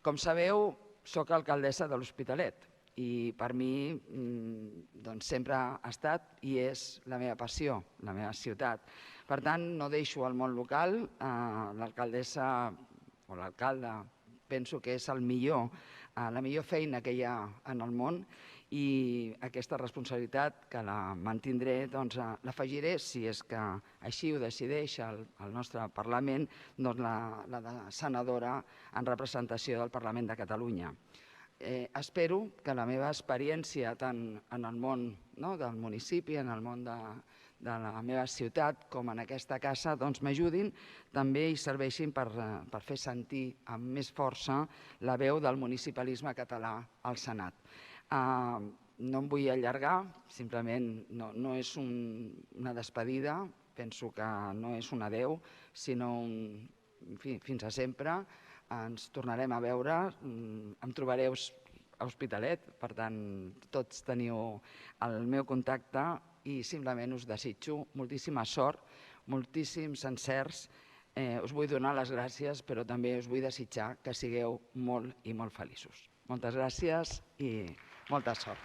Com sabeu, soc alcaldessa de l'Hospitalet i per mi sempre ha estat i és la meva passió, la meva ciutat. Per tant, no deixo el món local, l'alcaldessa o l'alcalde penso que és la millor feina que hi ha en el món i aquesta responsabilitat que la mantindré l'afegiré, si és que així ho decideix el nostre Parlament, la de senadora en representació del Parlament de Catalunya. Espero que la meva experiència tant en el món del municipi, en el món de la meva ciutat com en aquesta casa m'ajudin també i serveixin per fer sentir amb més força la veu del municipalisme català al Senat. No em vull allargar, simplement no és una despedida, penso que no és un adeu, sinó fins a sempre. Ens tornarem a veure, em trobareu a Hospitalet, per tant, tots teniu el meu contacte i simplement us desitjo moltíssima sort, moltíssims encerts. Us vull donar les gràcies, però també us vull desitjar que sigueu molt i molt feliços. Moltes gràcies i molta sort.